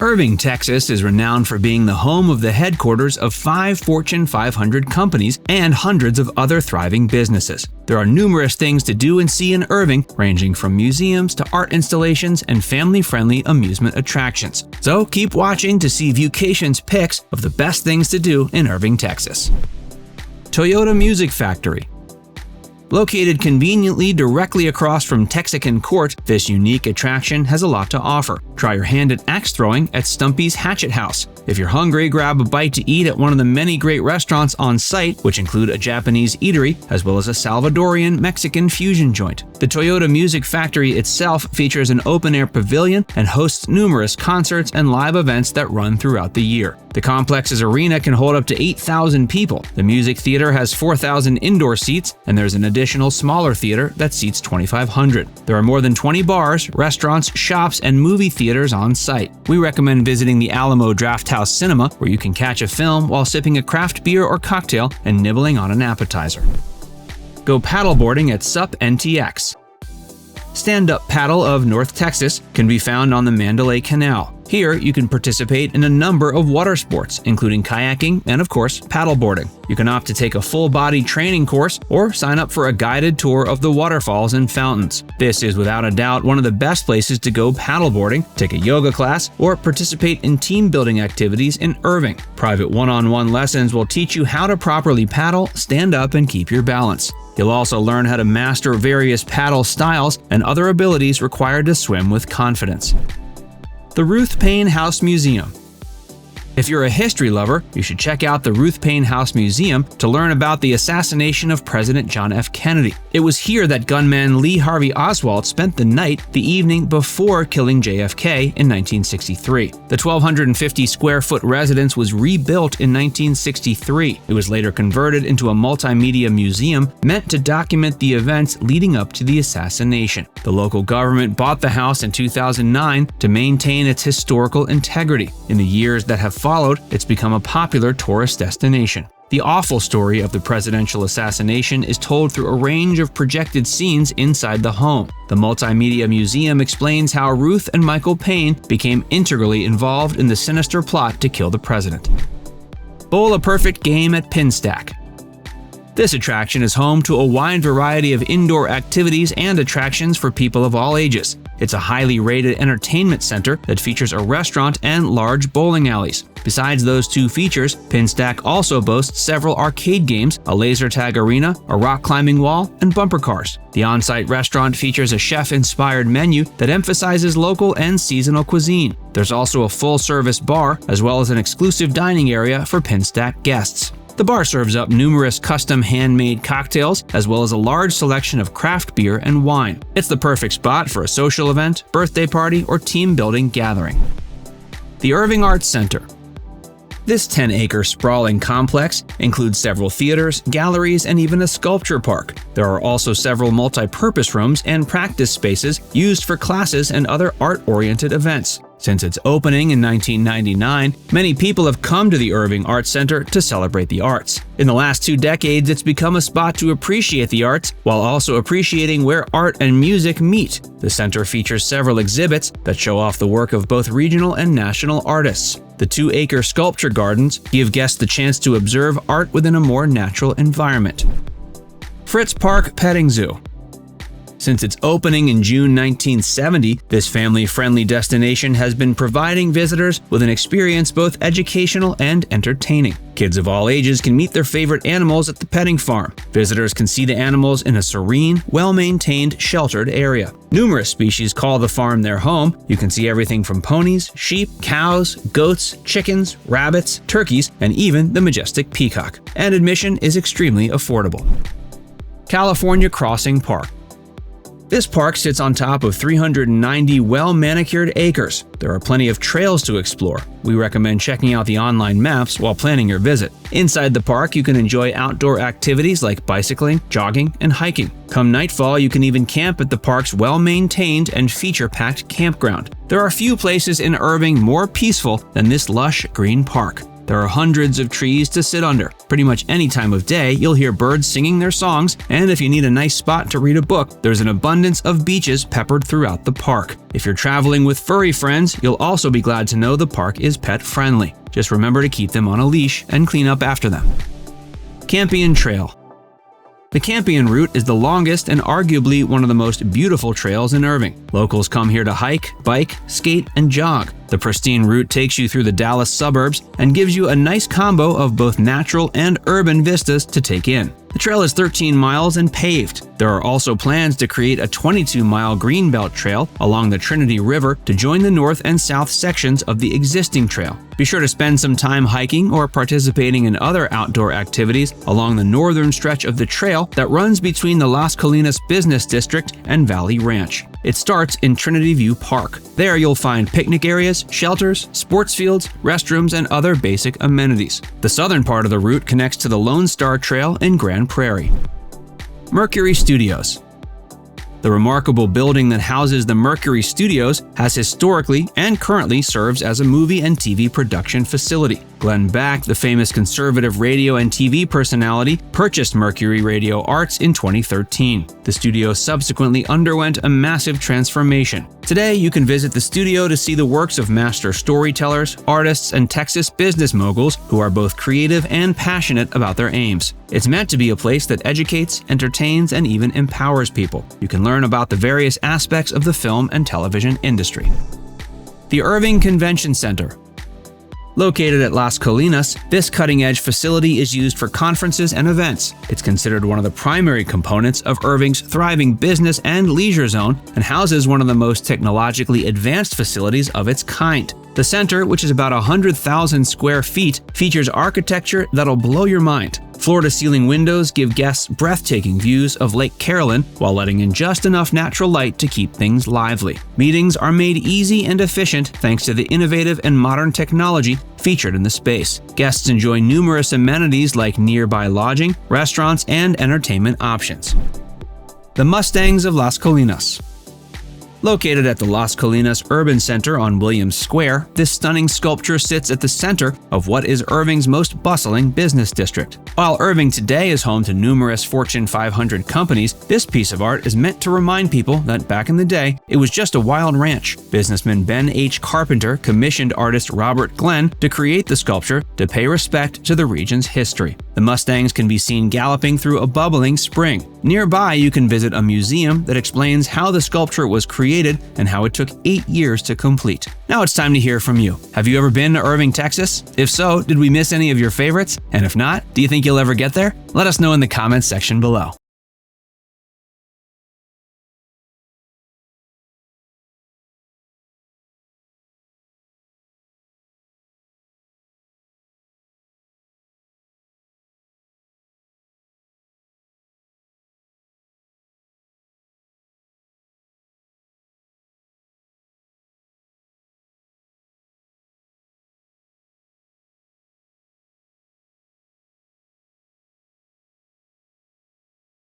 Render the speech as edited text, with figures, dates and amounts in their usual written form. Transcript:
Irving, Texas is renowned for being the home of the headquarters of 5 Fortune 500 companies and hundreds of other thriving businesses. There are numerous things to do and see in Irving, ranging from museums to art installations and family-friendly amusement attractions. So keep watching to see Viewcation's picks of the best things to do in Irving, Texas. Toyota Music Factory. Located conveniently directly across from Texican Court, this unique attraction has a lot to offer. Try your hand at axe throwing at Stumpy's Hatchet House. If you're hungry, grab a bite to eat at one of the many great restaurants on site, which include a Japanese eatery as well as a Salvadorian Mexican fusion joint. The Toyota Music Factory itself features an open-air pavilion and hosts numerous concerts and live events that run throughout the year. The complex's arena can hold up to 8,000 people. The music theater has 4,000 indoor seats, and there's an additional smaller theater that seats 2,500. There are more than 20 bars, restaurants, shops, and movie theaters on site. We recommend visiting the Alamo Drafthouse Cinema, where you can catch a film while sipping a craft beer or cocktail and nibbling on an appetizer. Go paddleboarding at SUP NTX. Stand-up paddle of North Texas can be found on the Mandalay Canal. Here, you can participate in a number of water sports, including kayaking and, of course, paddleboarding. You can opt to take a full-body training course or sign up for a guided tour of the waterfalls and fountains. This is without a doubt one of the best places to go paddleboarding, take a yoga class, or participate in team-building activities in Irving. Private one-on-one lessons will teach you how to properly paddle, stand up, and keep your balance. You'll also learn how to master various paddle styles and other abilities required to swim with confidence. The Ruth Paine House Museum. If you're a history lover, you should check out the Ruth Paine House Museum to learn about the assassination of President John F. Kennedy. It was here that gunman Lee Harvey Oswald spent the night the evening before killing JFK in 1963. The 1,250-square-foot residence was rebuilt in 1963. It was later converted into a multimedia museum meant to document the events leading up to the assassination. The local government bought the house in 2009 to maintain its historical integrity. In the years that have followed, it's become a popular tourist destination. The awful story of the presidential assassination is told through a range of projected scenes inside the home. The Multimedia Museum explains how Ruth and Michael Paine became integrally involved in the sinister plot to kill the president. Bowl a perfect game at Pinstack. This attraction is home to a wide variety of indoor activities and attractions for people of all ages. It's a highly rated entertainment center that features a restaurant and large bowling alleys. Besides those two features, Pinstack also boasts several arcade games, a laser tag arena, a rock climbing wall, and bumper cars. The on-site restaurant features a chef-inspired menu that emphasizes local and seasonal cuisine. There's also a full-service bar, as well as an exclusive dining area for Pinstack guests. The bar serves up numerous custom handmade cocktails, as well as a large selection of craft beer and wine. It's the perfect spot for a social event, birthday party, or team-building gathering. The Irving Arts Center. This 10-acre sprawling complex includes several theaters, galleries, and even a sculpture park. There are also several multi-purpose rooms and practice spaces used for classes and other art-oriented events. Since its opening in 1999, many people have come to the Irving Arts Center to celebrate the arts. In the last 2 decades, it's become a spot to appreciate the arts while also appreciating where art and music meet. The center features several exhibits that show off the work of both regional and national artists. The 2-acre sculpture gardens give guests the chance to observe art within a more natural environment. Fritz Park Petting Zoo. Since its opening in June 1970, this family-friendly destination has been providing visitors with an experience both educational and entertaining. Kids of all ages can meet their favorite animals at the petting farm. Visitors can see the animals in a serene, well-maintained, sheltered area. Numerous species call the farm their home. You can see everything from ponies, sheep, cows, goats, chickens, rabbits, turkeys, and even the majestic peacock. And admission is extremely affordable. California Crossing Park. This park sits on top of 390 well-manicured acres. There are plenty of trails to explore. We recommend checking out the online maps while planning your visit. Inside the park, you can enjoy outdoor activities like bicycling, jogging, and hiking. Come nightfall, you can even camp at the park's well-maintained and feature-packed campground. There are few places in Irving more peaceful than this lush green park. There are hundreds of trees to sit under. Pretty much any time of day, you'll hear birds singing their songs, and if you need a nice spot to read a book, there's an abundance of beaches peppered throughout the park. If you're traveling with furry friends, you'll also be glad to know the park is pet-friendly. Just remember to keep them on a leash and clean up after them. Campion Trail. The Campion route is the longest and arguably one of the most beautiful trails in Irving. Locals come here to hike, bike, skate, and jog. The pristine route takes you through the Dallas suburbs and gives you a nice combo of both natural and urban vistas to take in. The trail is 13 miles and paved. There are also plans to create a 22-mile greenbelt trail along the Trinity River to join the north and south sections of the existing trail. Be sure to spend some time hiking or participating in other outdoor activities along the northern stretch of the trail that runs between the Las Colinas Business District and Valley Ranch. It starts in Trinity View Park. There you'll find picnic areas, shelters, sports fields, restrooms, and other basic amenities. The southern part of the route connects to the Lone Star Trail in Grand Prairie. Mercury Studios. The remarkable building that houses the Mercury Studios has historically and currently serves as a movie and TV production facility. Glenn Beck, the famous conservative radio and TV personality, purchased Mercury Radio Arts in 2013. The studio subsequently underwent a massive transformation. Today, you can visit the studio to see the works of master storytellers, artists, and Texas business moguls who are both creative and passionate about their aims. It's meant to be a place that educates, entertains, and even empowers people. You can learn about the various aspects of the film and television industry. The Irving Convention Center. Located at Las Colinas, this cutting-edge facility is used for conferences and events. It's considered one of the primary components of Irving's thriving business and leisure zone and houses one of the most technologically advanced facilities of its kind. The center, which is about 100,000 square feet, features architecture that'll blow your mind. Floor-to-ceiling windows give guests breathtaking views of Lake Carolyn while letting in just enough natural light to keep things lively. Meetings are made easy and efficient thanks to the innovative and modern technology featured in the space. Guests enjoy numerous amenities like nearby lodging, restaurants, and entertainment options. The Mustangs of Las Colinas. Located at the Las Colinas Urban Center on Williams Square, this stunning sculpture sits at the center of what is Irving's most bustling business district. While Irving today is home to numerous Fortune 500 companies, this piece of art is meant to remind people that back in the day, it was just a wild ranch. Businessman Ben H. Carpenter commissioned artist Robert Glenn to create the sculpture to pay respect to the region's history. The Mustangs can be seen galloping through a bubbling spring. Nearby, you can visit a museum that explains how the sculpture was created and how it took 8 years to complete. Now it's time to hear from you. Have you ever been to Irving, Texas? If so, did we miss any of your favorites? And if not, do you think you'll ever get there? Let us know in the comments section below.